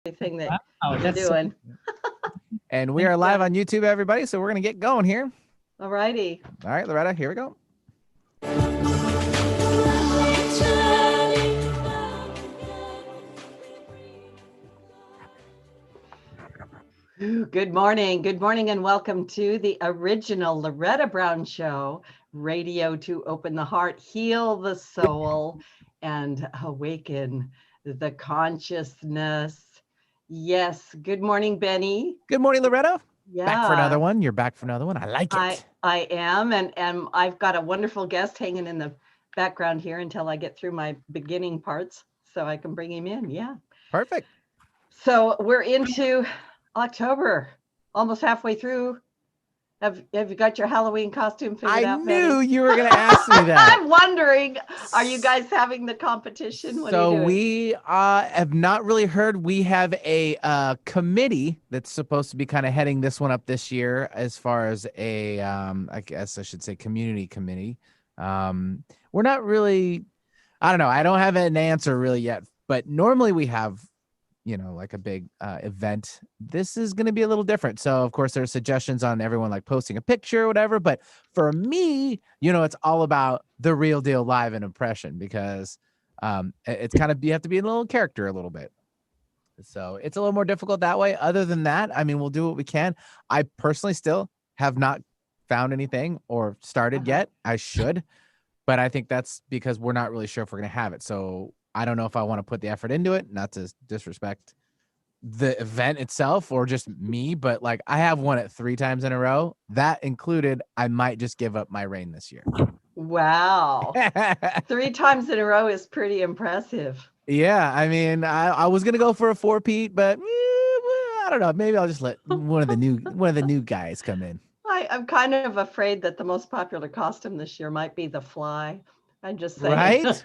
everything that Wow, you're that's so doing. And we are Yeah. live on YouTube, everybody. So we're going to get going here. All righty. All right, Loretta, here we go. Good morning. Good morning, and welcome to the original Loretta Brown Show, radio to open the heart, heal the soul, and awaken the consciousness. Yes. Good morning, Benny. Good morning, Loretta. Back for another Yeah, one. You're back for another one. I like I it. I am, and I've got a wonderful guest hanging in the background here until I get through my beginning parts, so I can bring him in. Yeah. Perfect. So we're into October, almost halfway through. Have you got your Halloween costume figured I out, knew Betty? you were going to ask me that. I'm wondering, are you guys having the competition? What are you So doing? we have not really heard. We have a committee that's supposed to be kind of heading this one up this year, as far as a, I guess I should say, community committee. We're not really. I don't know. I don't have an answer really yet. But normally we have, like a big event. This is going to be a little different. So of course there's suggestions on everyone like posting a picture or whatever. But for me, it's all about the real deal live and impression, because it's kind of, you have to be in a little character a little bit. So it's a little more difficult that way. Other than that, I mean, we'll do what we can. I personally still have not found anything or started yet. I should, but I think that's because we're not really sure if we're going to have it. So I don't know if I want to put the effort into it, not to disrespect the event itself or just me, but like I have won it 3 times in a row. That included, I might just give up my reign this year. Wow. 3 times in a row is pretty impressive. Yeah, I mean, I was gonna go for a 4-peat, but I don't know. Maybe I'll just let one of the new guys come in. I'm kind of afraid that the most popular costume this year might be the fly. I'm just saying. Right?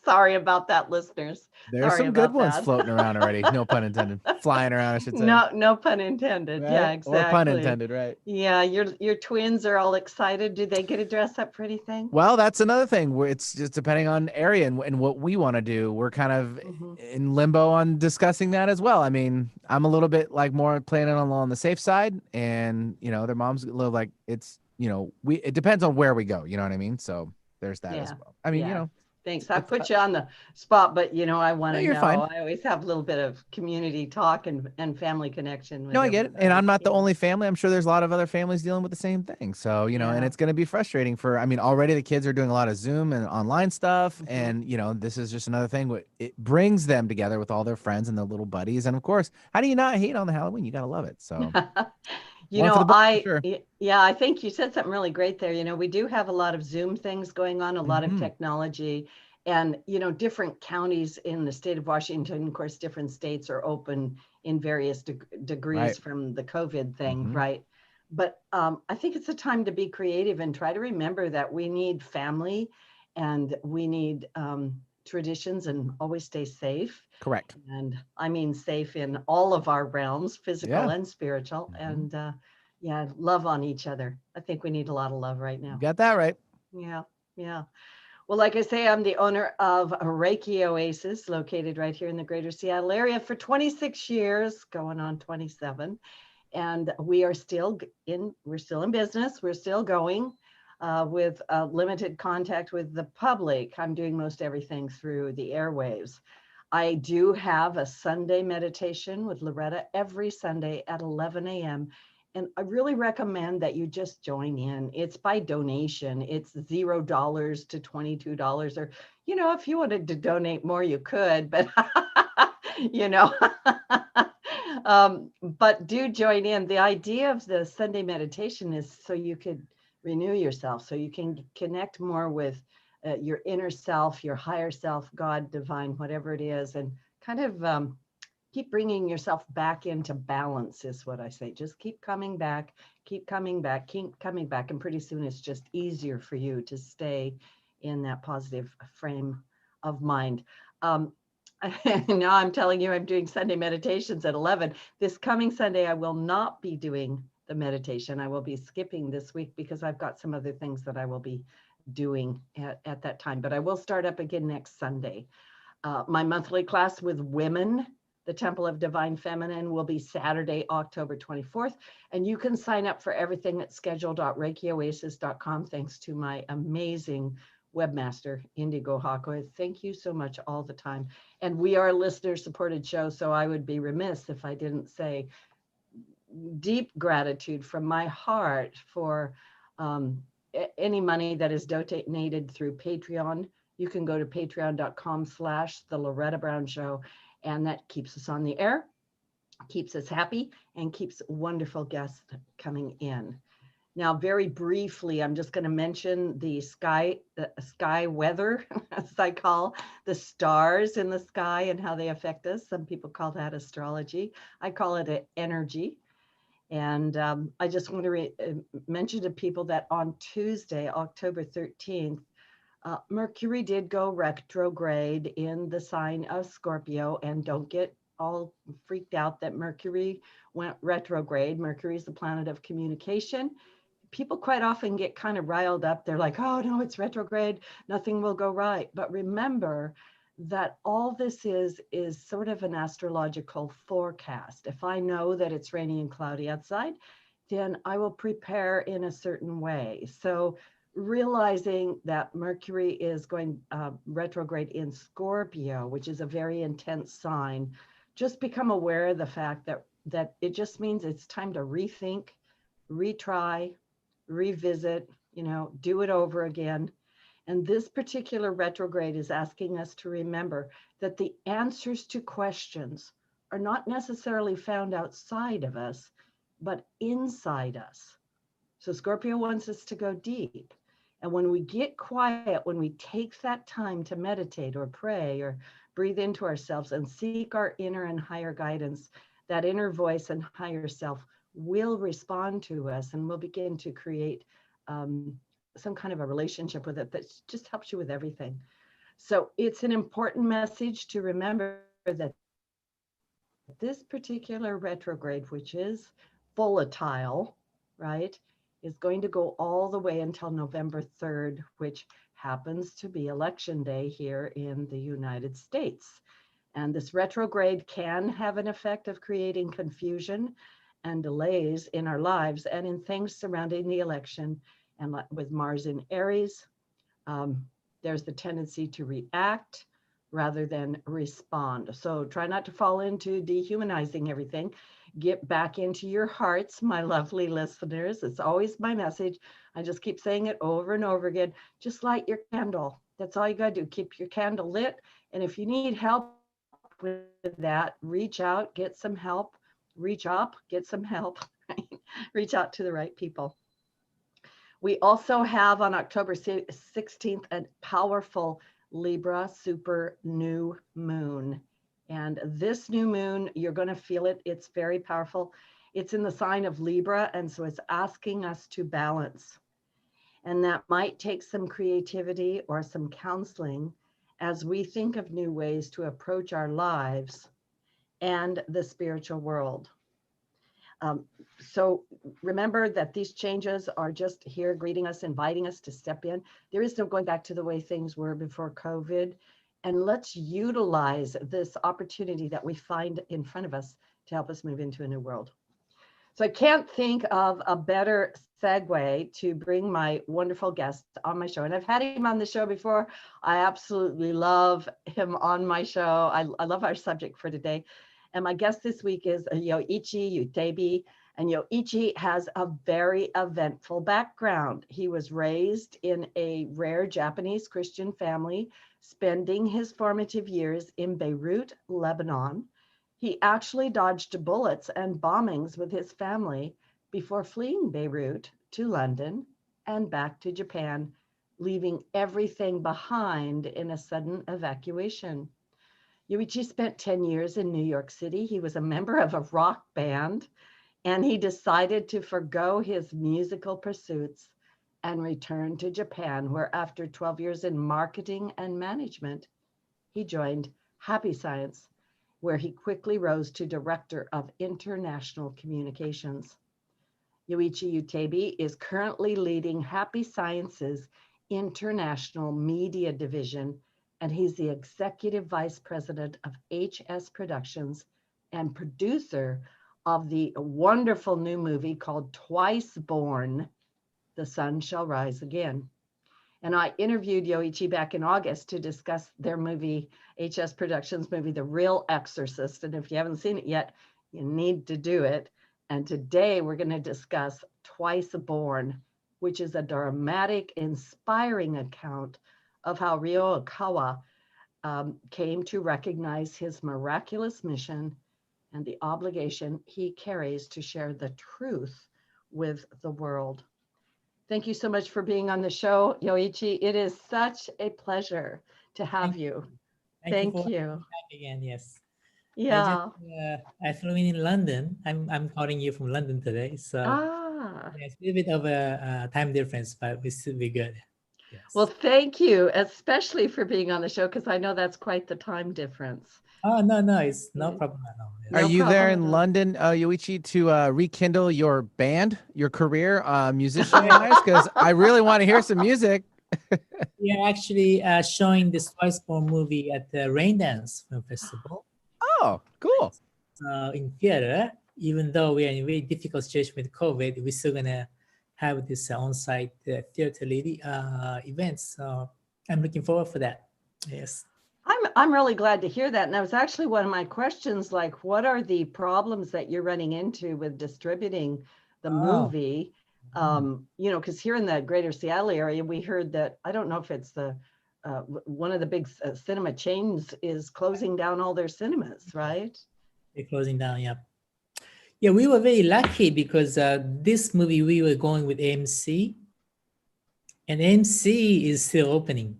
Sorry about that, listeners. There's Sorry some good about ones that. floating around already. No pun intended. Flying around, I should say. No, no pun intended. Yeah, Right? Or pun exactly. intended, right? Yeah, your twins are all excited. Do they get to dress up for anything? Well, that's another thing where it's just depending on area and what we want to do. We're kind of Hmm. in limbo on discussing that as well. I mean, I'm a little bit like more planning on the safe side, and their mom's a little like it's it depends on where we go. You know what I mean? So there's that as Yeah, well. I mean, yeah. Thanks. I it's put you on the spot, but I want no, to you're know. fine. I always have a little bit of community talk and family connection No, with I get it. And everybody. I'm not the Yeah. only family. I'm sure there's a lot of other families dealing with the same thing. So, and Yeah. it's going to be frustrating I mean, already the kids are doing a lot of Zoom and online stuff. Hmm. And, this is just another thing. It brings them together with all their friends and their little buddies. And of course, how do you not hate on the Halloween? You got to love it. So, one for the book for sure. Yeah, I think you said something really great there. We do have a lot of Zoom things going on, a lot of Hmm. technology, and, different counties in the state of Washington, of course, different states are open in various Right. degrees from the COVID thing, Hmm. right? But I think it's a time to be creative and try to remember that we need family and we need traditions and always stay safe. Correct. And I mean safe in all of our realms, physical Yeah. and spiritual. Hmm. And yeah, love on each other. I think we need a lot of love right You now. got that right. Yeah, yeah. Well, like I say, I'm the owner of Reiki Oasis, located right here in the greater Seattle area for 26 years, going on 27. And we are still we're still in business. We're still going with limited contact with the public. I'm doing most everything through the airwaves. I do have a Sunday meditation with Loretta every Sunday at 11 a.m. And I really recommend that you just join in. It's by donation. It's $0 to $22. Or, if you wanted to donate more, you could, but, you know, but do join in. The idea of the Sunday meditation is so you could renew yourself, so you can connect more with your inner self, your higher self, God, divine, whatever it is, and kind of keep bringing yourself back into balance is what I say. Just keep coming back, keep coming back, keep coming back. And pretty soon it's just easier for you to stay in that positive frame of mind. Um, now I'm telling you, I'm doing Sunday meditations at 11. This coming Sunday, I will not be doing the meditation. I will be skipping this week because I've got some other things that I will be doing at that time. But I will start up again next Sunday. My monthly class with women the Temple of Divine Feminine will be Saturday, October 24th. And you can sign up for everything at schedule.reikioasis.com. Thanks to my amazing webmaster, Indigo Hakwa. Thank you so much all the time. And we are a listener-supported show, so I would be remiss if I didn't say deep gratitude from my heart for any money that is donated through Patreon. You can go to patreon.com/The Loretta Brown Show, and that keeps us on the air, keeps us happy, and keeps wonderful guests coming in. Now, very briefly, I'm just going to mention the sky weather, as I call the stars in the sky and how they affect us. Some people call that astrology. I call it energy. And I just want to mention to people that on Tuesday, October 13th, Mercury did go retrograde in the sign of Scorpio. And don't get all freaked out that Mercury went retrograde. Mercury is the planet of communication. People quite often get kind of riled up. They're like, oh no, it's retrograde, nothing will go right. But remember that all this is sort of an astrological forecast. If I know that it's rainy and cloudy outside, then I will prepare in a certain way. So realizing that Mercury is going retrograde in Scorpio, which is a very intense sign, just become aware of the fact that it just means it's time to rethink, retry, revisit, do it over again. And this particular retrograde is asking us to remember that the answers to questions are not necessarily found outside of us, but inside us. So Scorpio wants us to go deep. And when we get quiet, when we take that time to meditate or pray or breathe into ourselves and seek our inner and higher guidance, that inner voice and higher self will respond to us, and we'll begin to create some kind of a relationship with it that just helps you with everything. So it's an important message to remember that this particular retrograde, which is volatile, right, is going to go all the way until November 3rd, which happens to be election day here in the United States. And this retrograde can have an effect of creating confusion and delays in our lives and in things surrounding the election. And with Mars in Aries, there's the tendency to react rather than respond. So try not to fall into dehumanizing everything. Get back into your hearts, my lovely listeners. It's always my message. I just keep saying it over and over again. Just light your candle. That's all you got to do. Keep your candle lit. And if you need help with that, reach out, get some help. Reach up, get some help, right? Reach out to the right people. We also have on October 16th a powerful Libra super new moon. And this new moon, you're going to feel it. It's very powerful. It's in the sign of Libra. And so it's asking us to balance. And that might take some creativity or some counseling as we think of new ways to approach our lives and the spiritual world. So remember that these changes are just here greeting us, inviting us to step in. There is no going back to the way things were before COVID. And let's utilize this opportunity that we find in front of us to help us move into a new world. So I can't think of a better segue to bring my wonderful guest on my show. And I've had him on the show before. I absolutely love him on my show. I love our subject for today. And my guest this week is Yoichi Utebi. And Yoichi has a very eventful background. He was raised in a rare Japanese Christian family, spending his formative years in Beirut, Lebanon. He actually dodged bullets and bombings with his family before fleeing Beirut to London and back to Japan, leaving everything behind in a sudden evacuation. Yoichi spent 10 years in New York City. He was a member of a rock band, and he decided to forgo his musical pursuits and return to Japan, where after 12 years in marketing and management, he joined Happy Science, where he quickly rose to Director of International Communications. Yoichi Utebi is currently leading Happy Science's International Media Division, and he's the Executive Vice President of HS Productions and producer of the wonderful new movie called Twiceborn, The Sun Shall Rise Again. And I interviewed Yoichi back in August to discuss their movie, HS Productions movie, The Real Exorcist. And if you haven't seen it yet, you need to do it. And today we're going to discuss Twiceborn, which is a dramatic, inspiring account of how Ryuho Okawa came to recognize his miraculous mission and the obligation he carries to share the truth with the world. Thank you so much for being on the show, Yoichi. It is such a pleasure to have you. Thank you Thank for you. having me back again. Yes. Yeah. I flew in London. I'm calling you from London today. So Ah. yeah, it's a little bit of a time difference, but we still be good. Yes. Well, thank you, especially for being on the show, because I know that's quite the time difference. Oh no, it's no problem at all. Are No you there problem in at all. London, Yoichi, to rekindle your band, your career, musician-wise? Because I really want to hear some music. We are actually showing this Twiceborn movie at the Rain Dance Film Festival Oh, cool. in theater. Even though we are in a very difficult situation with COVID, we're still gonna have this on-site theater event. So I'm looking forward for that. Yes. I'm really glad to hear that. And that was actually one of my questions, like, what are the problems that you're running into with distributing the movie? Because here in the greater Seattle area, we heard that, I don't know if it's one of the big cinema chains is closing down all their cinemas, right? They're closing down, yeah. Yeah, we were very lucky because this movie we were going with AMC, and AMC is still opening,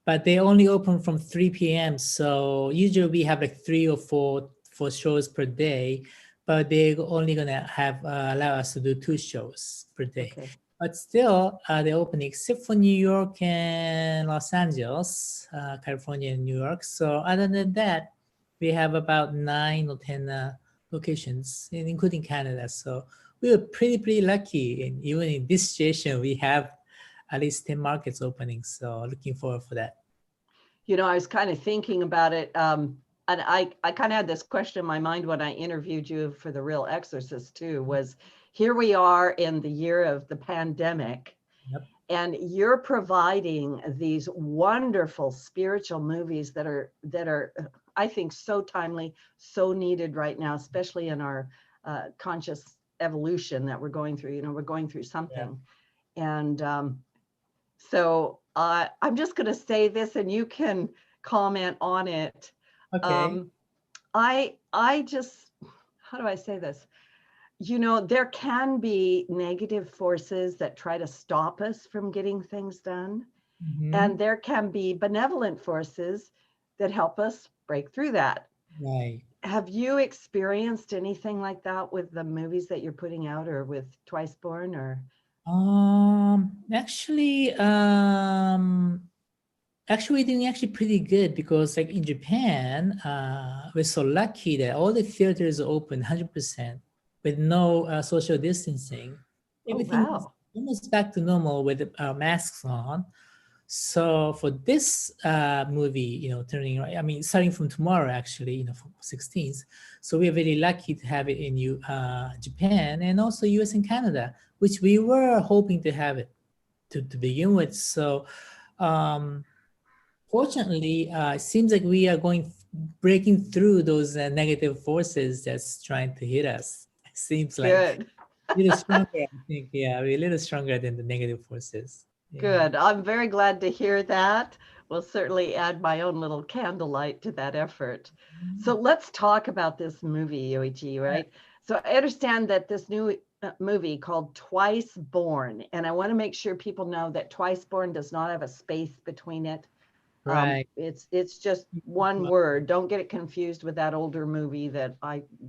but they only open from 3 p.m. So usually we have like 3 or 4 shows per day, but they're only gonna have allow us to do 2 shows per day. Okay. But still, they're opening except for New York and Los Angeles, California and New York. So other than that, we have about 9 or 10 locations, including Canada. So we were pretty lucky. And even in this situation, we have at least 10 markets opening. So looking forward for that. I was kind of thinking about it. And I kind of had this question in my mind when I interviewed you for The Real Exorcist too, was here we are in the year of the pandemic. Yep. And you're providing these wonderful spiritual movies that are, I think, so timely, so needed right now, especially in our conscious evolution that we're going through. We're going through something. Yeah. And so I'm just going to say this, and you can comment on it. Okay. I just, how do I say this? There can be negative forces that try to stop us from getting things done. Mm-hmm. And there can be benevolent forces that help us break through that. Right. Have you experienced anything like that with the movies that you're putting out, or with Twiceborn, or? Actually, we're doing actually pretty good because, like in Japan, we're so lucky that all the theaters are open 100% with no social distancing. Everything is almost back to normal with masks on. So for this movie, starting from tomorrow, actually, from 16th. So we're very lucky to have it in Japan and also US and Canada, which we were hoping to have it to begin with. So fortunately, it seems like we are breaking through those negative forces that's trying to hit us. It seems like a little stronger, I think. Yeah, we're a little stronger than the negative forces. Yeah. Good. I'm very glad to hear that. We'll certainly add my own little candlelight to that effort. So let's talk about this movie, Yoichi, right? So I understand that this new movie called Twiceborn, and I want to make sure people know that Twiceborn does not have a space between it. Right. It's just one word. Don't get it confused with that older movie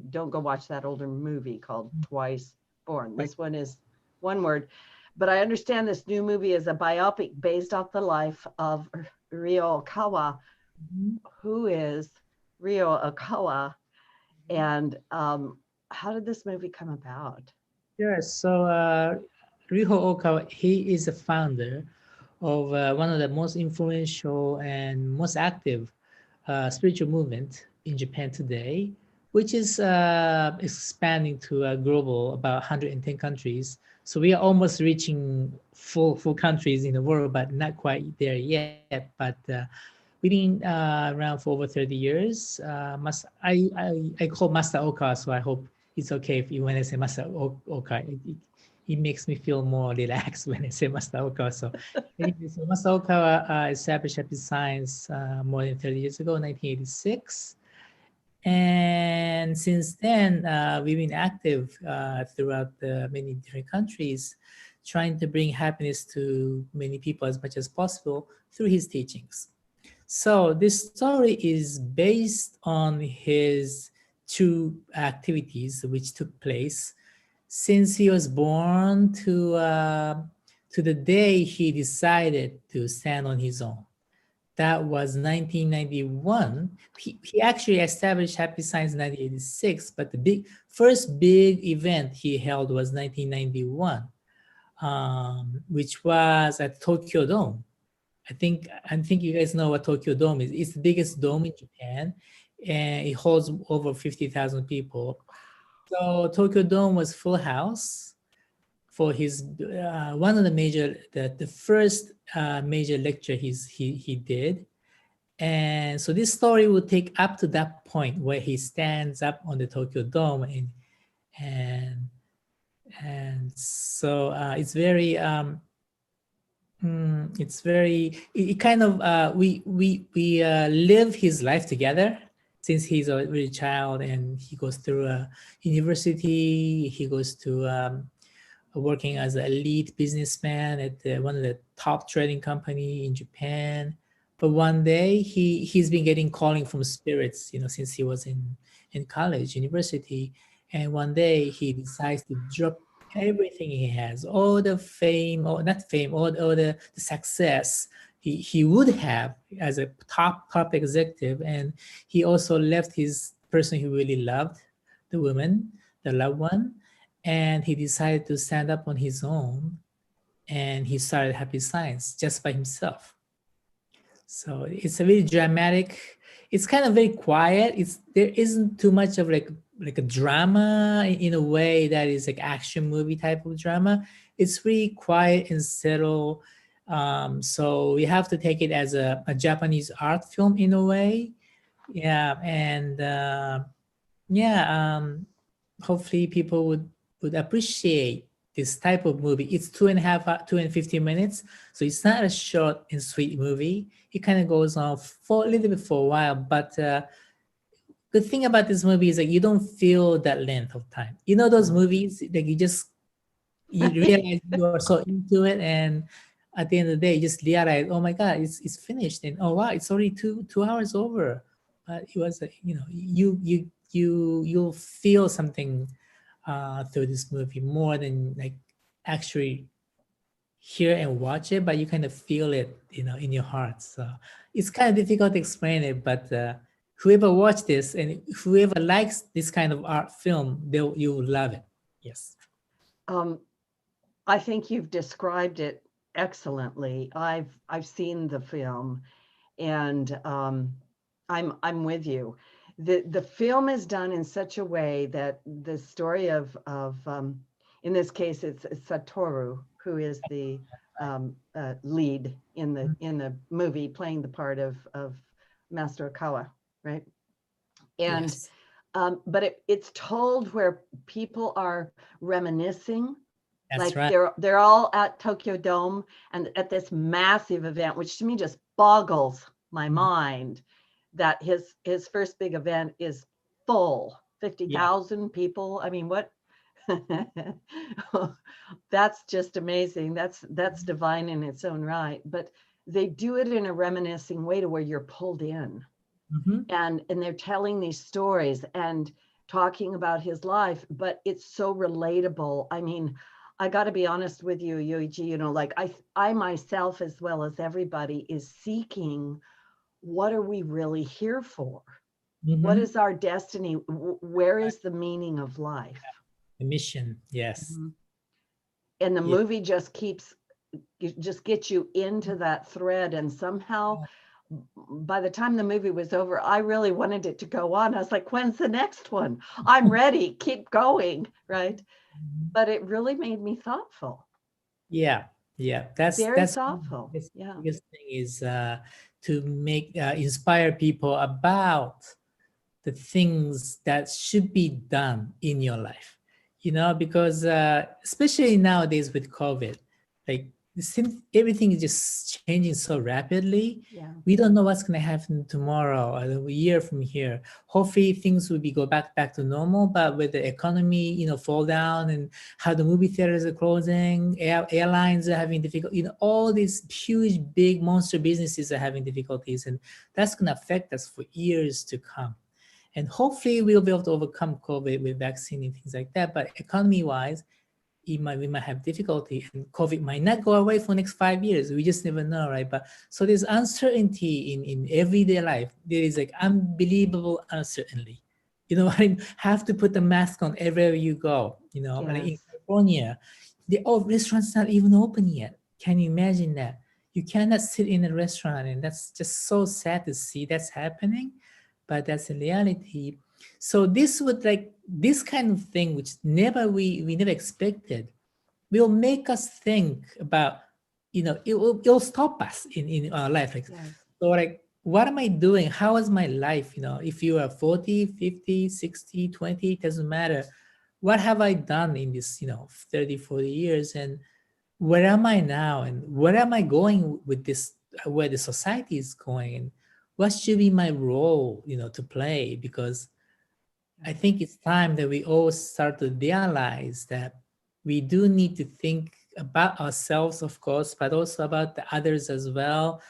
don't go watch that older movie called Twiceborn. This one is one word. But I understand this new movie is a biopic based off the life of Ryuho Okawa. Mm-hmm. Who is Ryuho Okawa? And how did this movie come about? Sure. So Ryuho Okawa, he is the founder of one of the most influential and most active spiritual movement in Japan today, which is expanding to a global, about 110 countries. So we are almost reaching full countries in the world, but not quite there yet. But we've been around for over 30 years. I call Master Oka, so I hope it's okay if you when I say Master Oka. It makes me feel more relaxed when I say Master Oka. So, anyway, so Master Oka established Happy Science more than 30 years ago, 1986. And since then, we've been active throughout many different countries, trying to bring happiness to many people as much as possible through his teachings. So this story is based on his two activities which took place since he was born to the day he decided to stand on his own. That was 1991. He actually established Happy Science in 1986, but the first big event he held was 1991, which was at Tokyo Dome. I think you guys know what Tokyo Dome is. It's the biggest dome in Japan, and it holds over 50,000 people. So Tokyo Dome was full house for his one of the first major lecture he did. And so this story will take up to that point where he stands up on the Tokyo Dome, and so it's very it kind of we live his life together since he's a really child, and he goes through a university. He goes to working as an elite businessman at one of the top trading company in Japan. But one day he's been getting calling from spirits, since he was in college, university. And one day he decides to drop everything he has, all the fame, or not fame, all the success he would have as a top executive. And he also left his person he really loved, the woman, the loved one. And he decided to stand up on his own, and he started Happy Science just by himself. So it's a really dramatic. It's kind of very quiet. There isn't too much of like a drama in a way that is like action movie type of drama. It's really quiet and settled. So we have to take it as a Japanese art film in a way. Yeah, and hopefully people would appreciate this type of movie. It's 2 and 15 minutes. So it's not a short and sweet movie. It kind of goes on for a little bit for a while. But the thing about this movie is that you don't feel that length of time. Those movies that you realize you are so into it, and at the end of the day, you just realize, oh my God, it's finished. And oh wow, it's already two hours over. But it was, you'll feel something through this movie more than like actually hear and watch it, but you kind of feel it, in your heart. So it's kind of difficult to explain it, but whoever watched this and whoever likes this kind of art film, you will love it. Yes. I think you've described it excellently. I've seen the film, and I'm with you. The film is done in such a way that the story of in this case it's Satoru, who is the lead in the movie, playing the part of Master Okawa, right? And Yes. but it's told where people are reminiscing. That's like right. they're all at Tokyo Dome and at this massive event, which to me just boggles my mind, that his first big event is full, 50,000 people. I mean, what? That's just amazing. That's divine in its own right. But they do it in a reminiscing way to where you're pulled in, and they're telling these stories and talking about his life, but it's so relatable. I mean, I got to be honest with you, Yuichi, like I myself, as well as everybody, is seeking, what are we really here for? What is our destiny? Where is the meaning of life? The mission, yes. And the movie just gets you into that thread, and somehow by the time the movie was over, I really wanted it to go on. I was like, when's the next one? I'm ready. Keep going. Right. But it really made me thoughtful. Yeah, yeah, Very that's thoughtful. the Yeah. biggest thing is to make inspire people about the things that should be done in your life, because especially nowadays with COVID, like everything is just changing so rapidly. Yeah. We don't know what's going to happen tomorrow or a year from here. Hopefully things will go back to normal, but with the economy fall down, and how the movie theaters are closing, airlines are having difficulty, all these huge big monster businesses are having difficulties, and that's going to affect us for years to come. And hopefully we'll be able to overcome COVID with vaccine and things like that. But economy-wise, we might have difficulty, and COVID might not go away for the next 5 years. We just never know, right? But so there's uncertainty in everyday life. There is like unbelievable uncertainty. I have to put the mask on everywhere you go. Like in Yes. California, restaurants not even open yet. Can you imagine that? You cannot sit in a restaurant, and that's just so sad to see that's happening. But that's a reality. So this kind of thing, which we never expected, will make us think about, it'll stop us in our life. Like, Yes. so like, what am I doing? How is my life? If you are 40, 50, 60, 20, it doesn't matter. What have I done in this, 30, 40 years? And where am I now? And where am I going with this, where the society is going? And what should be my role, to play? Because I think it's time that we all start to realize that we do need to think about ourselves, of course, but also about the others as well,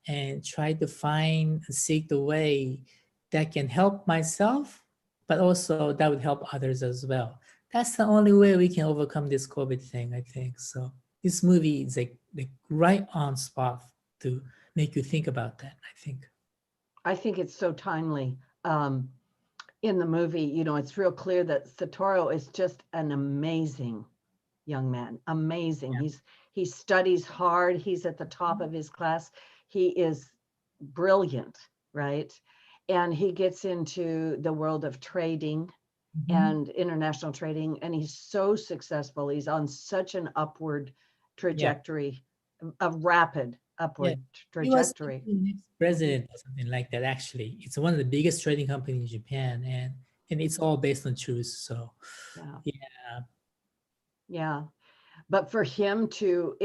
and try to seek the way that can help myself, but also that would help others as well. That's the only way we can overcome this COVID thing, I think. So this movie is like right on spot to make you think about that, I think. I think it's so timely. In the movie, it's real clear that Satoru is just an amazing young man. Amazing. Yeah. He studies hard. He's at the top of his class. He is brilliant, right? And he gets into the world of trading and international trading, and he's so successful. He's on such an upward trajectory, a rapid upward trajectory. He was the next president or something like that. Actually, it's one of the biggest trading companies in Japan, and it's all based on truth. So, yeah. But for him to,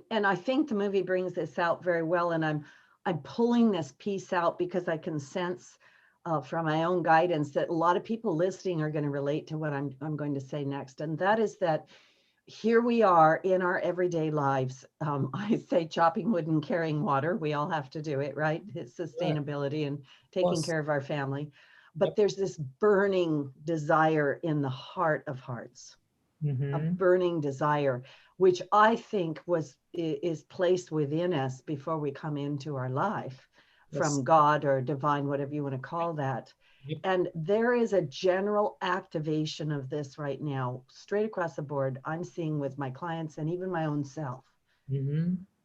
and I think the movie brings this out very well. And I'm pulling this piece out because I can sense from my own guidance that a lot of people listening are going to relate to what I'm going to say next. And that is that here we are in our everyday lives. I say chopping wood and carrying water. We all have to do it, right? It's sustainability and taking care of our family. But there's this burning desire in the heart of hearts, a burning desire, which I think is placed within us before we come into our life from God or divine, whatever you want to call that. And there is a general activation of this right now, straight across the board. I'm seeing with my clients and even my own self.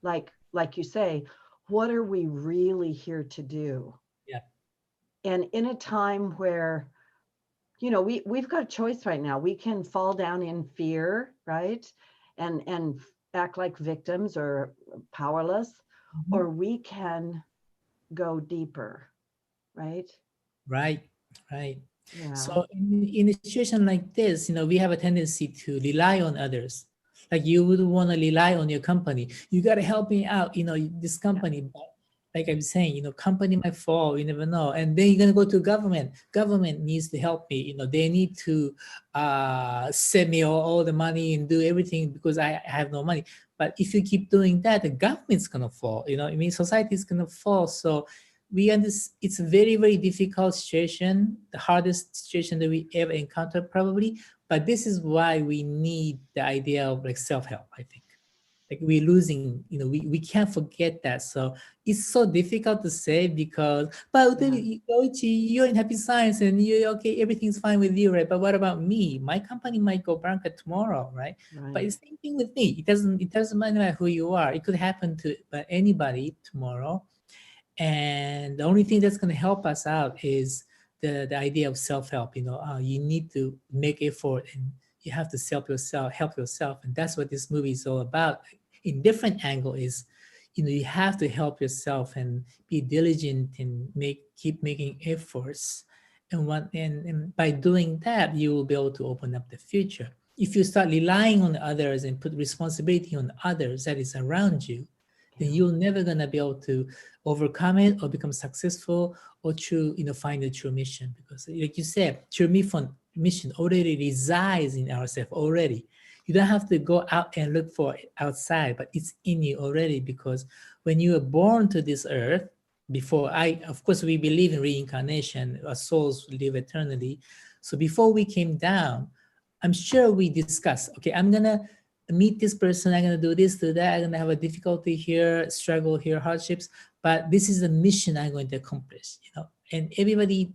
Like you say, what are we really here to do? Yeah. And in a time where, we've got a choice right now. We can fall down in fear, right? And act like victims or powerless, or we can go deeper, right? Right. Yeah. So in a situation like this, we have a tendency to rely on others. Like you would want to rely on your company. You got to help me out, this company. But like I'm saying, company might fall, you never know. And then you're going to go to government. Government needs to help me. They need to send me all the money and do everything because I have no money. But if you keep doing that, the government's going to fall. Society is going to fall. So it's a very, very difficult situation, the hardest situation that we ever encountered probably. But this is why we need the idea of like self-help, I think. Like we're losing, we can't forget that. So it's so difficult to say because, but Yoichi, you're in happy science and you're okay, everything's fine with you, right? But what about me? My company might go bankrupt tomorrow, right? But it's the same thing with me. It doesn't matter who you are. It could happen to anybody tomorrow. And the only thing that's going to help us out is the idea of self-help. You need to make effort, and you have to help yourself. And that's what this movie is all about. In different angle is, you have to help yourself and be diligent and keep making efforts. And by doing that, you will be able to open up the future. If you start relying on others and put responsibility on others that is around you, then you're never gonna be able to overcome it or become successful or find a true mission. Because like you said, true mission already resides in ourselves already. You don't have to go out and look for it outside, but it's in you already. Because when you were born to this earth, of course, we believe in reincarnation, our souls live eternally. So before we came down, I'm sure we discussed, okay, I'm gonna meet this person, I'm gonna do this, do that, I'm gonna have a difficulty here, struggle here, hardships, but this is the mission I'm going to accomplish, and everybody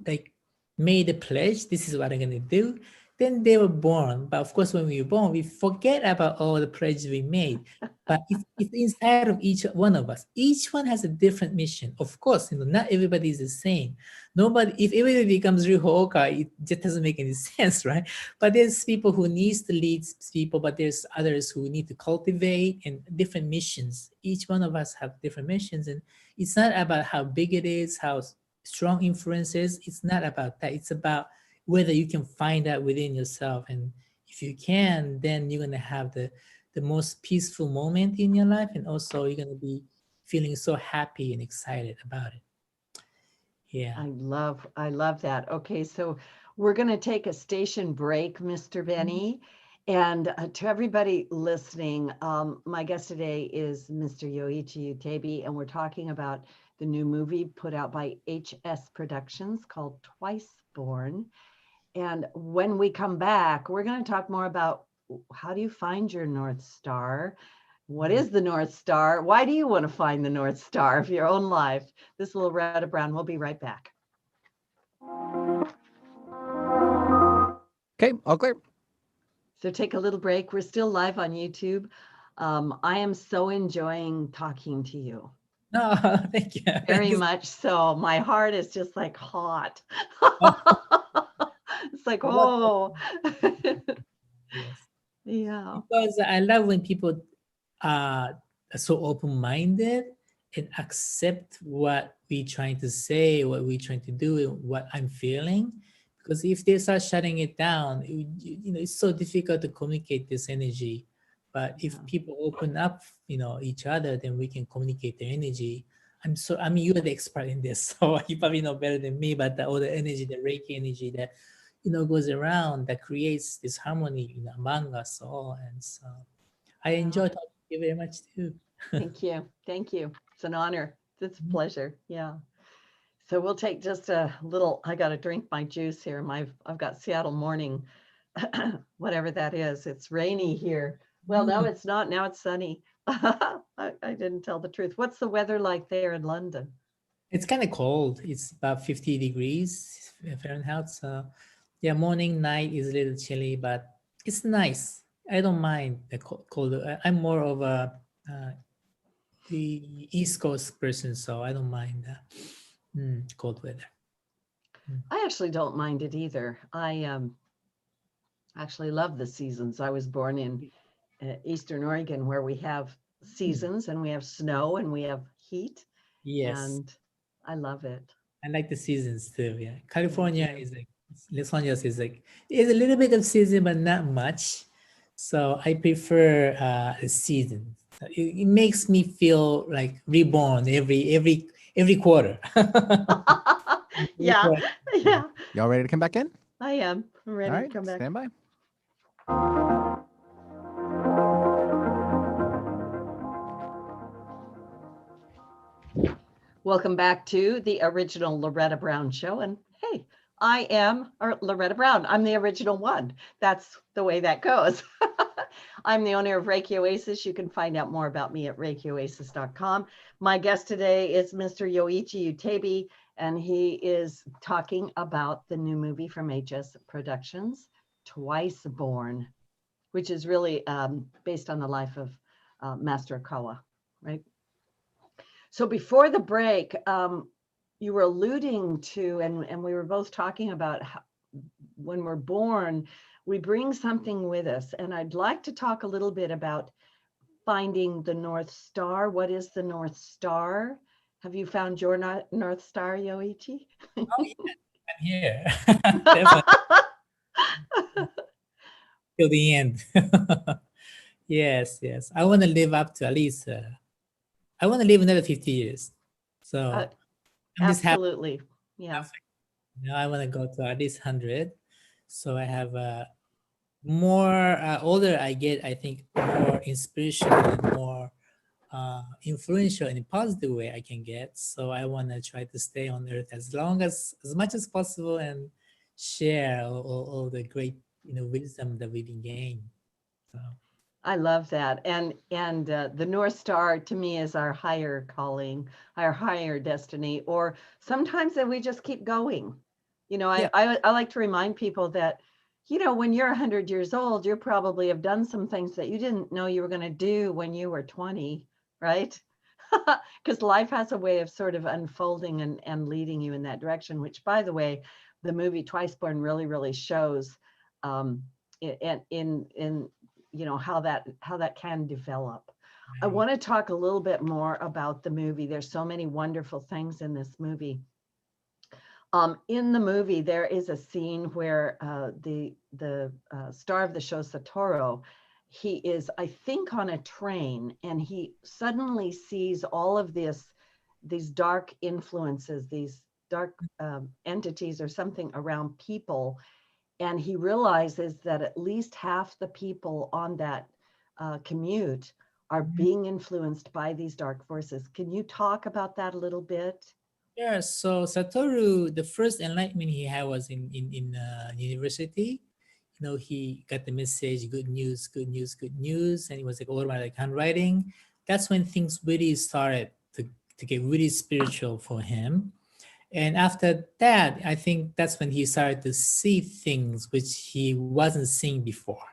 like made a pledge, this is what I'm gonna do. Then they were born. But of course, when we were born, we forget about all the pledges we made. But it's inside of each one of us. Each one has a different mission. Of course, not everybody is the same. If everybody becomes Ryuho Okawa, it just doesn't make any sense, right? But there's people who needs to lead people, but there's others who need to cultivate, and different missions. Each one of us have different missions, and it's not about how big it is, how strong influence is. It's not about that. It's about whether you can find that within yourself. And if you can, then you're going to have the most peaceful moment in your life. And also you're going to be feeling so happy and excited about it. Yeah. I love that. Okay, so we're going to take a station break, Mr. Benny. And to everybody listening, my guest today is Mr. Yoichi Utebi, and we're talking about the new movie put out by HS Productions called Twiceborn. And when we come back, we're going to talk more about how do you find your North Star? What is the North Star? Why do you want to find the North Star of your own life? This is Loretta Brown. We'll be right back. Okay, all clear. So take a little break. We're still live on YouTube. I am so enjoying talking to you. Oh, thank you. Very much so. My heart is just like hot. It's like, oh. Yes. Yeah. Because I love when people are so open-minded and accept what we're trying to say, what we're trying to do, what I'm feeling. Because if they start shutting it down, it's so difficult to communicate this energy. But if people open up, each other, then we can communicate their energy. You're the expert in this, so you probably know better than me. But all the energy, the Reiki energy that goes around, that creates this harmony among us all. And so I enjoy talking to you very much too. Thank you. Thank you. It's an honor. It's a pleasure. Yeah. So we'll take just a little, I got to drink my juice here. I've got Seattle morning, whatever that is. It's rainy here. Well, no, it's not. Now it's sunny. I didn't tell the truth. What's the weather like there in London? It's kind of cold. It's about 50 degrees Fahrenheit. So yeah, morning, night is a little chilly, but it's nice. I don't mind the cold. I'm more of the East Coast person, so I don't mind cold weather. I actually don't mind it either. I actually love the seasons. I was born in Eastern Oregon, where we have seasons and we have snow and we have heat. Yes. And I love it. I like the seasons too. Yeah. California is like, Los Angeles is like, there's a little bit of season, but not much. So I prefer the season. It makes me feel like reborn every quarter. Yeah. Y'all ready to come back in? I am. I'm ready All right, to come back. stand by. Welcome back to the original Loretta Brown Show. And hey, I am Loretta Brown. I'm the original one. That's the way that goes. I'm the owner of Reiki Oasis. You can find out more about me at ReikiOasis.com. My guest today is Mr. Yoichi Utebi, and he is talking about the new movie from HS Productions, Twiceborn, which is really based on the life of Master Okawa, right? So before the break, you were alluding to, and we were both talking about how, when we're born, we bring something with us. And I'd like to talk a little bit about finding the North Star. What is the North Star? Have you found your North Star, Yoichi? Oh, yeah, I'm here. Definitely till the end. Yes, yes. I want to live up to at least, I want to live another 50 years. So I'm just happy. Absolutely. Yeah. You know, I want to go to at least 100. So I have more older I get, I think more inspiration and more influential in a positive way I can get. So I want to try to stay on earth as much as possible and share all the great, you know, wisdom that we've been gained. So I love that. And the North Star to me is our higher calling, our higher destiny, or sometimes that we just keep going. You know, Yeah. I like to remind people that, you know, when you're 100 years old, you probably have done some things that you didn't know you were going to do when you were 20, right? Because life has a way of sort of unfolding and leading you in that direction, which, by the way, the movie Twiceborn really, really shows in you know how that can develop. I want to talk a little bit more about the movie. There's so many wonderful things in this movie. In the movie, there is a scene where the star of the show, Satoru, he is, I think, on a train, and he suddenly sees all of these dark influences, these dark entities or something around people, and he realizes that at least half the people on that commute are being influenced by these dark forces. Can you talk about that a little bit? yeah, so Satoru, the first enlightenment he had was in university. You know, he got the message, good news, good news, good news, and it was like automatic handwriting. That's when things really started to get really spiritual for him. And after that, I think that's when he started to see things which he wasn't seeing before.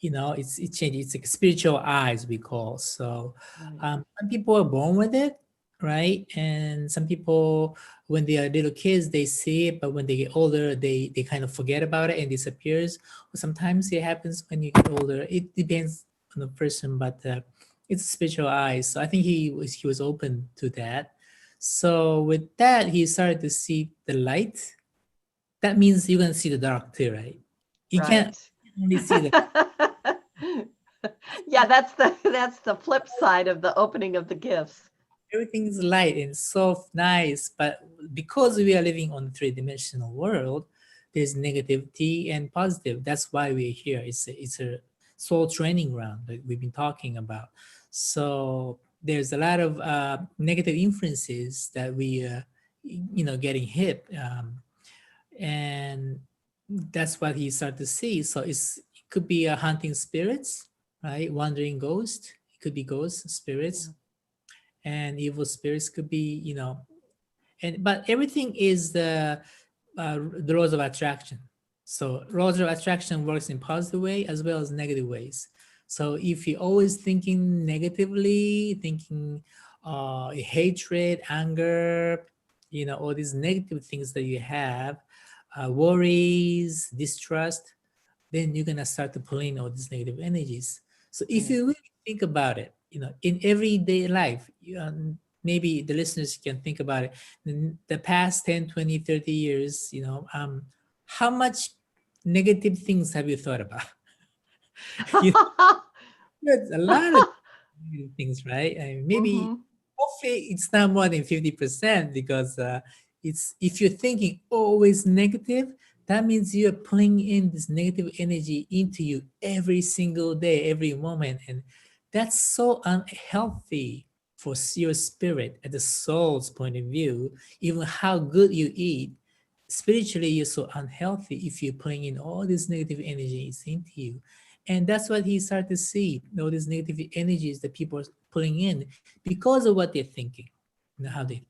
You know, it changed. It's like spiritual eyes, we call. So some people are born with it, right? And some people, when they are little kids, they see it, but when they get older, they kind of forget about it and disappears. Or sometimes it happens when you get older. It depends on the person, but it's spiritual eyes. So I think he was open to that. So with that, he started to see the light. That means you're gonna see the dark too, right? You can't Right. only see the Yeah, that's the flip side of the opening of the gifts. everything's light and soft, nice. But because we are living on a three-dimensional world, there's negativity and positive. That's why we're here. It's a soul training ground that we've been talking about. So there's a lot of negative influences that we you know, getting hit. And that's what he started to see. So it could be a hunting spirits, right? Wandering ghost. It could be ghosts, spirits, and evil spirits could be, you know, and but everything is the laws of attraction. So laws of attraction works in positive way as well as negative ways. So if you're always thinking negatively, thinking hatred, anger, you know, all these negative things that you have, worries, distrust, then you're gonna start to pull in all these negative energies. So if you really think about it, you know, in everyday life, maybe the listeners can think about it. In the past 10, 20, 30 years, you know, how much negative things have you thought about? You know, there's a lot of negative things, right? And maybe, Mhm. hopefully, it's not more than 50% because it's if you're thinking always negative, that means you're pulling in this negative energy into you every single day, every moment, and that's so unhealthy for your spirit at the soul's point of view. Even how good you eat, spiritually you're so unhealthy if you're putting in all these negative energies into you. And that's what he started to see, all these negative energies that people are pulling in because of what they're thinking, you know, how they.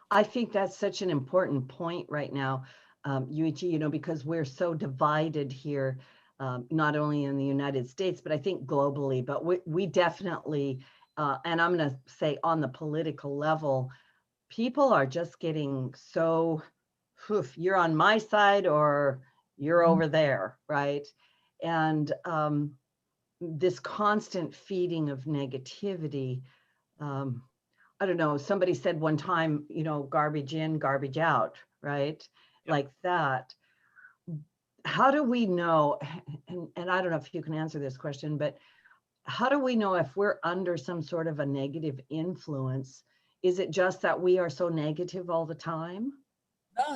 I think that's such an important point right now, Yuichi, you know, because we're so divided here, not only in the United States, but I think globally. But we definitely, and I'm going to say on the political level, people are just getting so, you're on my side or you're over there, right? And this constant feeding of negativity. I don't know, somebody said one time, garbage in, garbage out, right? Yep. Like that. How do we know, and I don't know if you can answer this question, but how do we know if we're under some sort of a negative influence? Is it just that we are so negative all the time?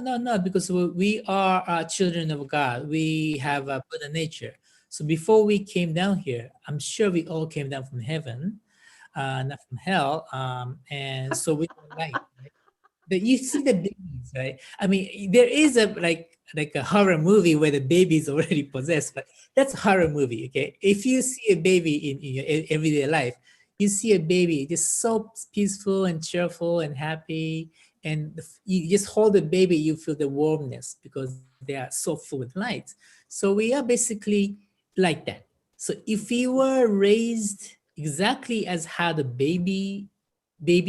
No, because we are children of God. We have a Buddha nature. So before we came down here, I'm sure we all came down from heaven, not from hell. And so we don't like. You see the babies, right? I mean, there is a like a horror movie where the baby is already possessed, but that's a horror movie. Okay, if you see a baby in your everyday life, you see a baby just so peaceful and cheerful and happy, and you just hold the baby, you feel the warmness because they are so full with light. So we are basically like that. So if we were raised exactly as how the baby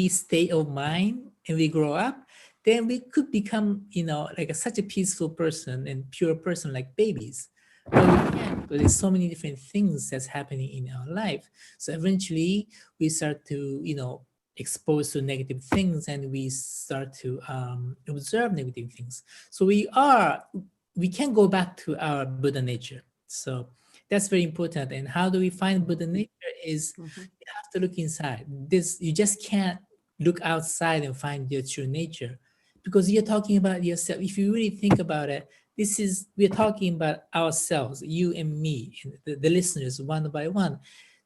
state of mind and we grow up, then we could become, like such a peaceful person and pure person like babies. But we can't because there's so many different things that's happening in our life. So eventually we start to, expose to negative things and we start to observe negative things. So we can go back to our Buddha nature. So that's very important. And how do we find Buddha nature is you have to look inside. You just can't look outside and find your true nature because you're talking about yourself. If you really think about it, we're talking about ourselves, you and me, and the listeners one by one.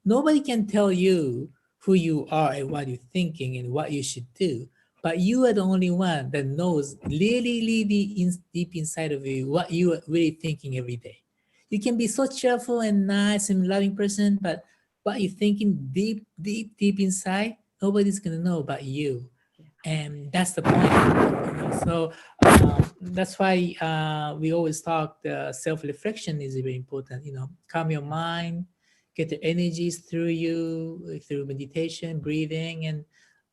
Nobody can tell you who you are and what you're thinking and what you should do. But you are the only one that knows really, really deep inside of you what you are really thinking every day. You can be so cheerful and nice and loving person, but what you're thinking deep, deep, deep inside, nobody's gonna know but you. And that's the point. So that's why we always talk the self-reflection is very important. Calm your mind, get the energies through you through meditation, breathing, and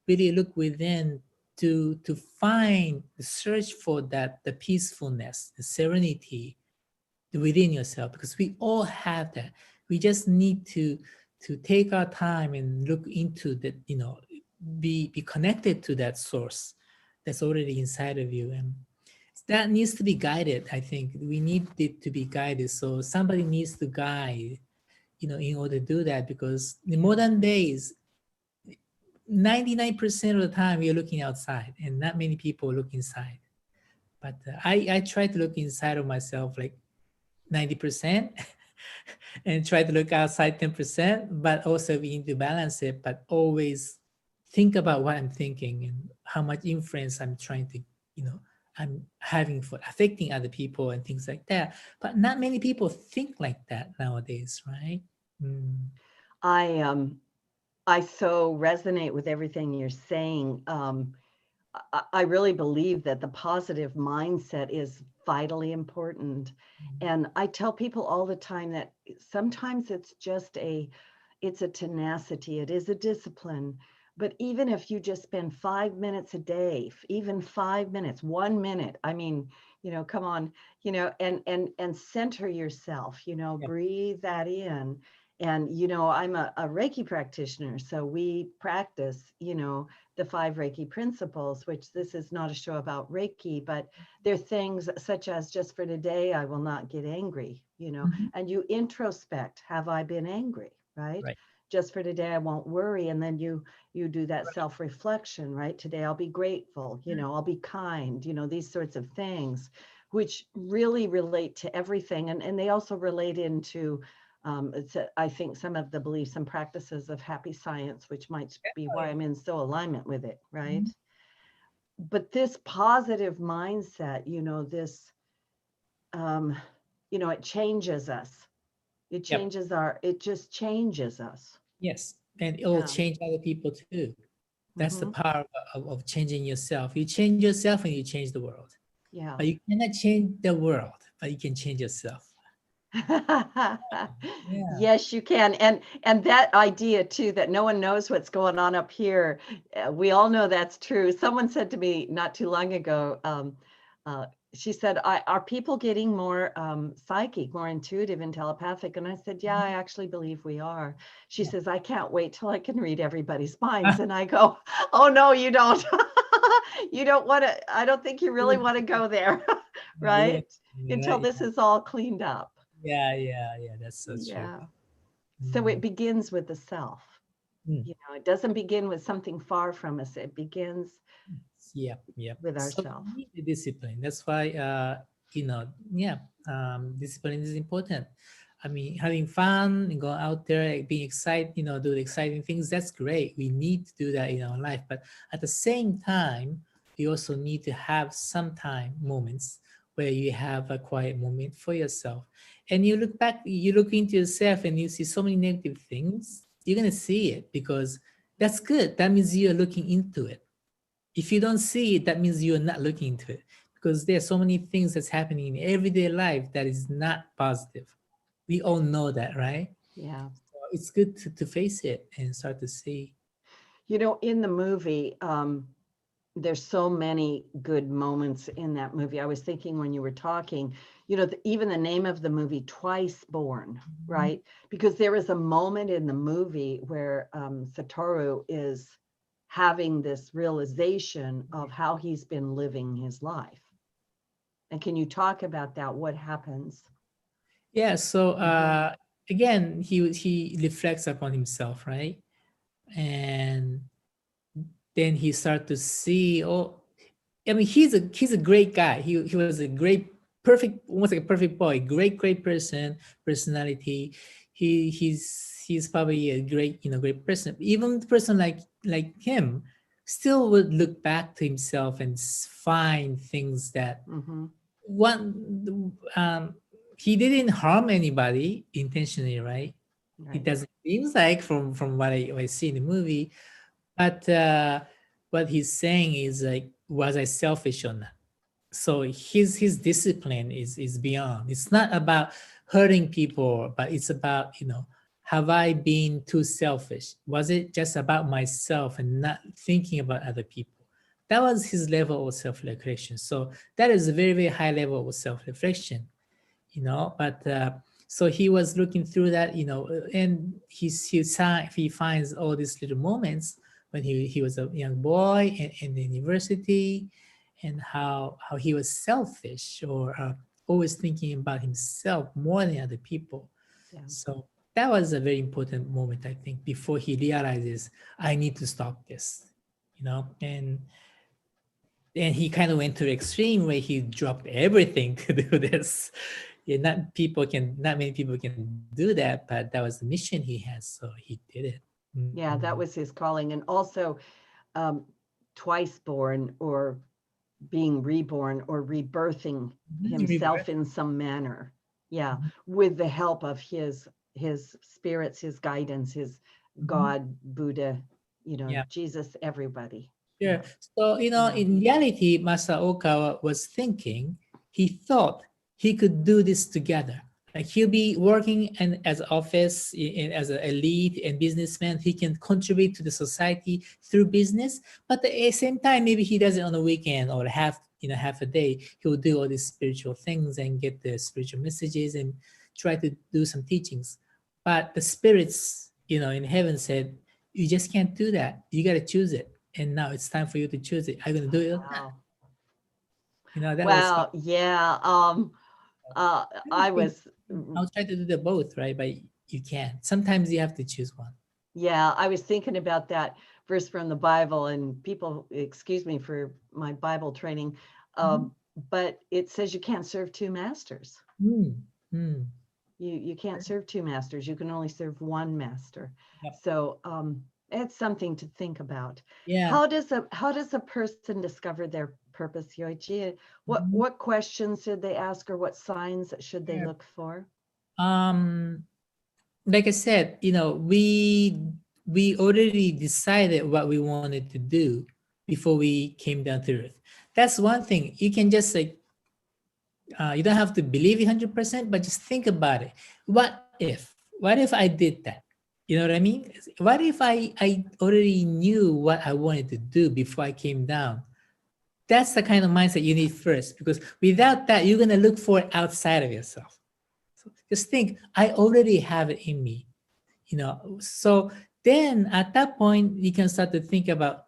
really look within to find the search for that the peacefulness, the serenity within yourself, because we all have that. We just need to take our time and look into that, be connected to that source that's already inside of you, and that needs to be guided. I think we need it to be guided, so somebody needs to guide, in order to do that, because in modern days 99% of the time we are looking outside and not many people look inside. But I try to look inside of myself like 90% and try to look outside 10%, but also we need to balance it, but always think about what I'm thinking and how much influence I'm trying to, I'm having for affecting other people and things like that. But not many people think like that nowadays, right? I so resonate with everything you're saying. I really believe that the positive mindset is vitally important. And I tell people all the time that sometimes it's a tenacity, it is a discipline. But even if you just spend 5 minutes a day, even 5 minutes, 1 minute, I mean, come on, and center yourself, breathe that in. And, I'm a Reiki practitioner, so we practice, the 5 Reiki principles, which this is not a show about Reiki, but there are things such as just for today, I will not get angry, and you introspect, have I been angry, right? Just for today, I won't worry. And then you do that self-reflection, right? Today, I'll be grateful, I'll be kind, these sorts of things, which really relate to everything. And they also relate into I think some of the beliefs and practices of happy science, which might be why I'm in so alignment with it, right? But this positive mindset, this, it changes us. It changes it just changes us. Yes, and it will change other people too. That's the power of changing yourself. You change yourself and you change the world. Yeah. But you cannot change the world, but you can change yourself. Yeah. Yes, you can. And that idea too, that no one knows what's going on up here. We all know that's true. Someone said to me not too long ago, she said, are people getting more psychic, more intuitive and telepathic? And I said, yeah, I actually believe we are. She Yeah. says, I can't wait till I can read everybody's minds. And I go, oh, no, you don't. You don't want to, I don't think you really want to go there, Yeah, right? yeah, Until right? this is all cleaned up. Yeah, that's so true. Yeah. So it begins with the self. Mm. You know, it doesn't begin with something far from us. It begins Yeah. with So ourselves. we need the discipline. That's why, discipline is important. I mean, having fun and go out there, like, being excited, do the exciting things. That's great. We need to do that in our life. But at the same time, we also need to have some time moments where you have a quiet moment for yourself. And you look back, you look into yourself and you see so many negative things. You're going to see it because that's good. That means you're looking into it. If you don't see it, that means you're not looking into it because there are so many things that's happening in everyday life that is not positive. We all know that, right? Yeah. So it's good to face it and start to see. You know, in the movie, there's so many good moments in that movie. I was thinking when you were talking, you know, even the name of the movie, Twiceborn, right? Because there is a moment in the movie where Satoru is having this realization of how he's been living his life. And can you talk about that? What happens? Yeah. So again, he reflects upon himself, right? And then he start to see, oh, I mean, he's a great guy. He was a great, perfect, almost like a perfect boy. Great person, personality. He's probably a great, great person. Even the person like him still would look back to himself and find things that Mm-hmm. one he didn't harm anybody intentionally, right? It Right. doesn't seems like from what I see in the movie, but what he's saying is like, was I selfish or not? So his discipline is beyond. It's not about hurting people, but it's about, have I been too selfish? Was it just about myself and not thinking about other people? That was his level of self-reflection. So that is a very, very high level of self-reflection, but so he was looking through that, and he finds all these little moments when he was a young boy in the university, and how he was selfish or always thinking about himself more than other people. Yeah. So that was a very important moment, I think, before he realizes, I need to stop this, and he kind of went to the extreme where he dropped everything to do this. Yeah, not many people can do that, but that was the mission he has, so he did it. Yeah, that was his calling. And also twice born, or being reborn, or rebirthing himself in some manner. Yeah, with the help of his spirits, his guidance, his God, Buddha, Yeah, Jesus, everybody. sure. Yeah. So, Yeah. in reality, Masa Okawa was thinking, he thought he could do this together. Like, he'll be working and as office as a lead and businessman, he can contribute to the society through business. But at the same time, maybe he does it on the weekend or half a day. He will do all these spiritual things and get the spiritual messages and try to do some teachings. But the spirits, in heaven said, you just can't do that. You got to choose it. And now it's time for you to choose it. Are you going to do it or not? Wow. That was Well, yeah. I was, I'll try to do the both, right? But you can't. Sometimes you have to choose one. yeah, I was thinking about that verse from the Bible, and people, excuse me for my Bible training, but it says you can't serve two masters. You can't serve two masters. You can only serve one master. Yep. So it's something to think about. Yeah. How does a person discover their purpose, Yoichi? What questions should they ask, or what signs should they look for? Like I said, we already decided what we wanted to do before we came down to earth. That's one thing. You can just You don't have to believe it 100%, but just think about it. What if I did that? You know what I mean? What if I already knew what I wanted to do before I came down? That's the kind of mindset you need first, because without that, you're going to look for it outside of yourself. So just think, I already have it in me, you know? So then at that point, you can start to think about,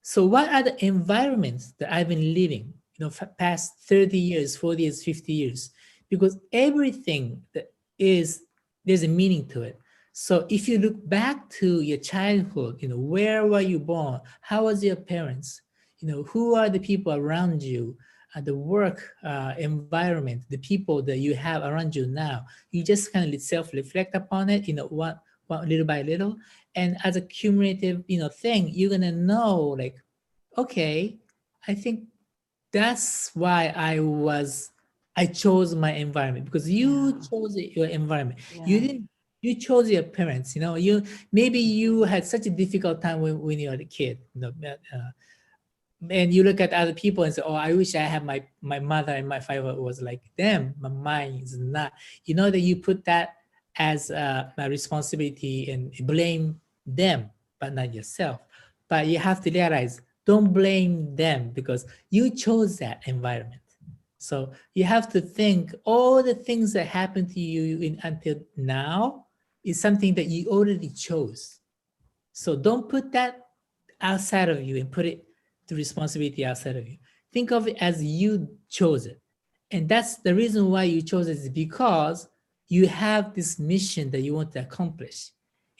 so what are the environments that I've been living, you know, past 30 years, 40 years, 50 years? Because everything that is, there's a meaning to it. So if you look back to your childhood, you know, where were you born? How was your parents? You know, who are the people around you? The work environment, the people that you have around you now. You just kind of self-reflect upon it, you know, what little by little. And as a cumulative, you know, thing, you're gonna know, like, okay, I think that's why I chose my environment, because you chose your environment. You didn't, you chose your parents, you know, maybe you had such a difficult time when you were a kid, you know, and you look at other people and say, oh, I wish I had my mother and my father was like them, but mine is not. You know that you put that as a responsibility and blame them, but not yourself. But you have to realize, don't blame them, because you chose that environment. So you have to think all the things that happened to you until now is something that you already chose. So don't put that outside of you and put it, the responsibility outside of you. Think of it as you chose it. And that's the reason why you chose it, is because you have this mission that you want to accomplish.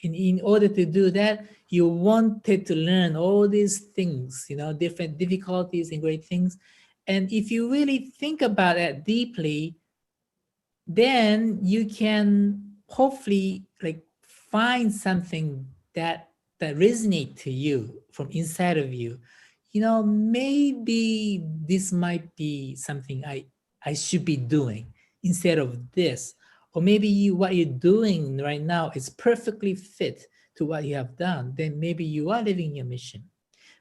And in order to do that, you wanted to learn all these things, you know, different difficulties and great things. And if you really think about it deeply, then you can hopefully like find something that resonate to you from inside of you. You know, maybe this might be something I should be doing instead of this. Or maybe what you're doing right now is perfectly fit to what you have done. Then maybe you are living your mission.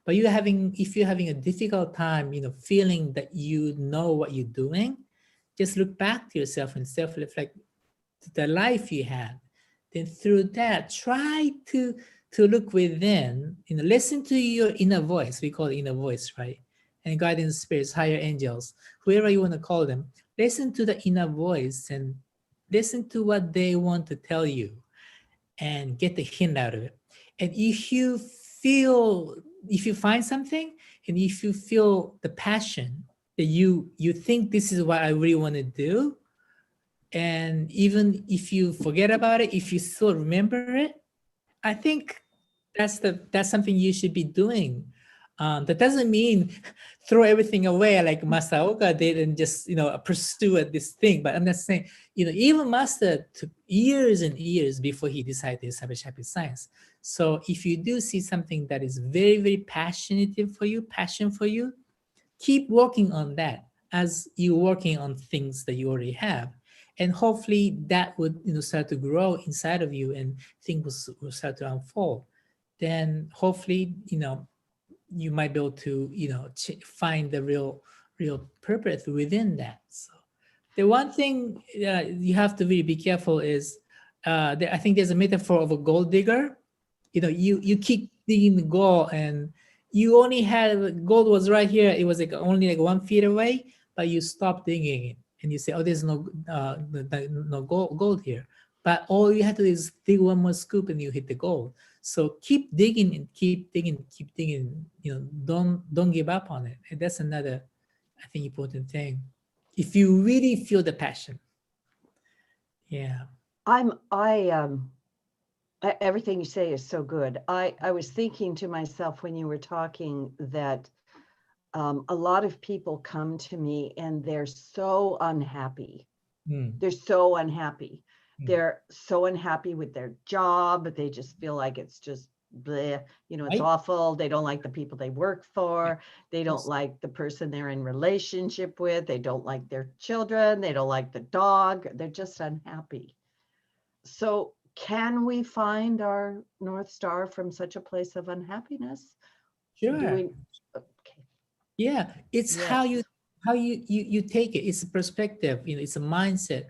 But if you're having a difficult time, you know, feeling that you know what you're doing, just look back to yourself and self-reflect the life you had. Then through that, try to look within, you know, listen to your inner voice. We call it inner voice, right? And guidance spirits, higher angels, whoever you want to call them, listen to the inner voice and listen to what they want to tell you and get the hint out of it. And if you find something, and if you feel the passion that you think this is what I really want to do, and even if you forget about it, if you still remember it, I think that's something you should be doing. That doesn't mean throw everything away like Masaoka did and just, you know, pursue this thing. But I'm just saying, you know, even Master took years and years before he decided to establish happy science. So if you do see something that is very, very passion for you, keep working on that as you're working on things that you already have. And hopefully that would, you know, start to grow inside of you and things will start to unfold. Then hopefully, you know, you might be able to, you know, find the real purpose within that. So the one thing you have to really be careful is, I think there's a metaphor of a gold digger. You know, you keep digging the gold, and you only had gold was right here. It was like only like 1 feet away, but you stop digging it, and you say, "Oh, there's no gold here." But all you have to do is dig one more scoop, and you hit the gold. So keep digging and keep digging, keep digging. You know, don't give up on it. And that's another, I think, important thing. If you really feel the passion, yeah. Everything you say is so good. I was thinking to myself when you were talking that a lot of people come to me and they're so unhappy. They're so unhappy. They're so unhappy with their job. They just feel like it's just bleh, you know, it's awful. They don't like the people they work for. They don't like the person they're in relationship with. They don't like their children. They don't like the dog. They're just unhappy. So can we find our North Star from such a place of unhappiness? Sure. Okay. Yeah, it's Yes. how you how you take it. It's a perspective, it's a mindset.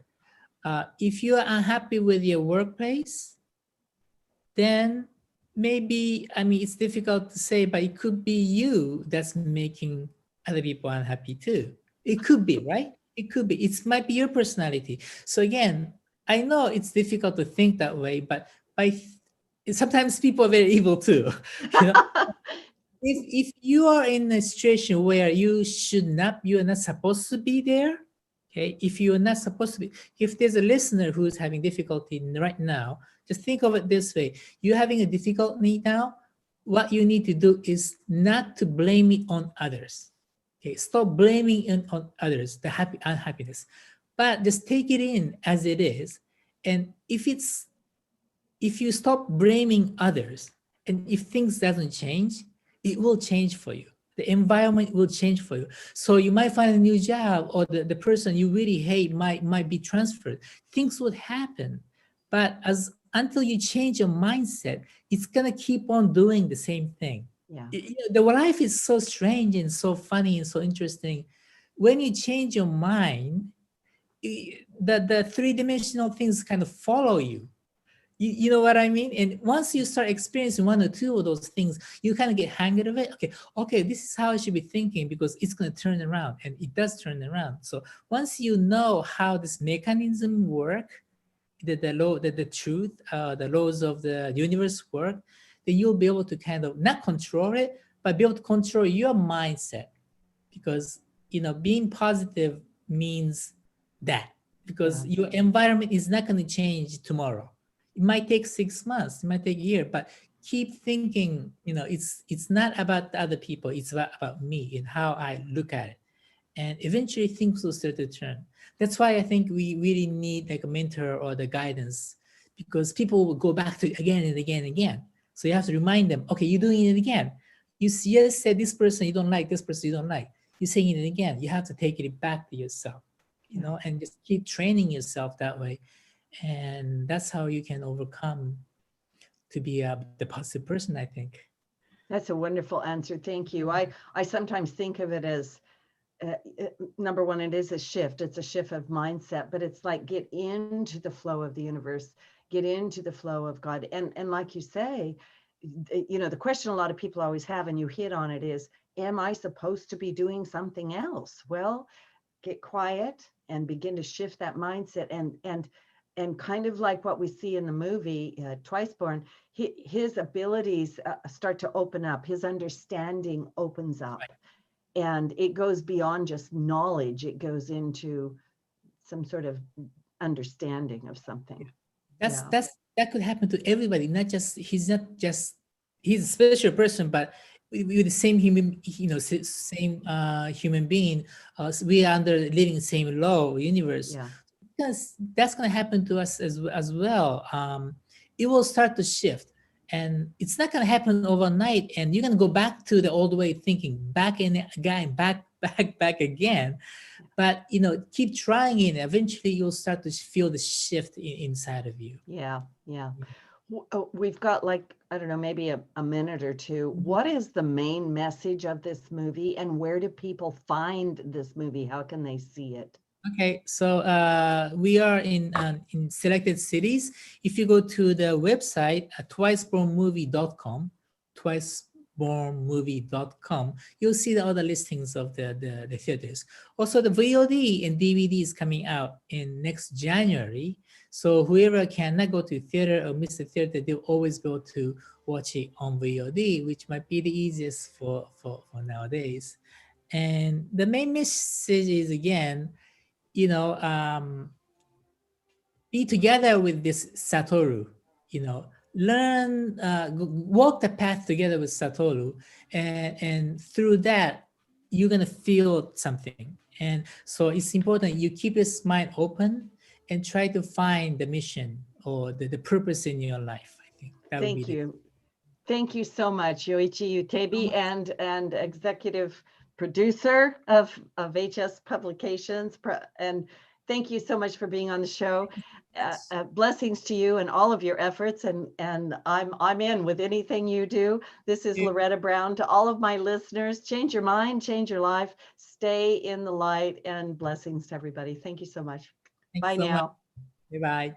If you are unhappy with your workplace, then maybe, it's difficult to say, but it could be you that's making other people unhappy too. It could be, right? It could be. It might be your personality. So again, I know it's difficult to think that way, but sometimes people are very evil too. If you are in a situation where you are not supposed to be there, okay? If you're not supposed to be, if there's a listener who's having difficulty right now, just think of it this way. You're having a difficulty now. What you need to do is not to blame it on others. Okay, stop blaming it on others, the unhappiness, but just take it in as it is. And if you stop blaming others, and if things doesn't change, it will change for you. The environment will change for you. So you might find a new job, or the person you really hate might be transferred. Things would happen. But until you change your mindset, it's gonna keep on doing the same thing. Yeah. The life is so strange and so funny and so interesting. When you change your mind, the three-dimensional things kind of follow you. You know what I mean? And once you start experiencing one or two of those things, you kind of get hang of it. Okay, this is how I should be thinking, because it's going to turn around, and it does turn around. So once you know how this mechanism work, the truth, the laws of the universe work, then you'll be able to kind of not control it, but be able to control your mindset. Because being positive means that, because your environment is not going to change tomorrow. It might take 6 months, it might take a year, but keep thinking, it's not about the other people, it's about me and how I look at it. And eventually things will start to turn. That's why I think we really need like a mentor or the guidance, because people will go back to it again and again and again. So you have to remind them, okay, you're doing it again. You just said this person you don't like, this person you don't like. You're saying it again. You have to take it back to yourself, and just keep training yourself that way. And that's how you can overcome to be the positive person, I think. That's a wonderful answer. Thank you. I sometimes think of it as, number one, it is a shift. It's a shift of mindset, but it's like get into the flow of the universe, get into the flow of God. And like you say, the question a lot of people always have, and you hit on it, is, am I supposed to be doing something else? Well, get quiet and begin to shift that mindset, and kind of like what we see in the movie Twiceborn, his abilities start to open up, his understanding opens up. Right. And it goes beyond just knowledge, it goes into some sort of understanding of something. That could happen to everybody, he's a special person, but with the same human, human being, we are living the same law universe. Yeah. Because that's going to happen to us as well. It will start to shift, and it's not going to happen overnight. And you're going to go back to the old way of thinking, back again. But keep trying it. Eventually, you'll start to feel the shift inside of you. Yeah. We've got I don't know, maybe a minute or two. What is the main message of this movie, and where do people find this movie? How can they see it? Okay, so we are in selected cities. If you go to the website twicebornmovie.com, twicebornmovie.com, you'll see the other listings of the theaters. Also, the VOD and DVD is coming out in next January. So whoever cannot go to theater or miss the theater, they'll always be able to watch it on VOD, which might be the easiest for nowadays. And the main message is, again, be together with this Satoru, learn, walk the path together with Satoru, and through that, you're going to feel something. And so it's important you keep your mind open and try to find the mission or the purpose in your life. I think that would be Thank you. Thank you so much, Yoichi Utebi, and executive producer of HS Publications. And thank you so much for being on the show. blessings to you and all of your efforts, and I'm in with anything you do. This is Loretta Brown. To all of my listeners, change your mind, change your life, stay in the light, and blessings to everybody. Thank you so much. Thanks Bye so now. much. Bye-bye.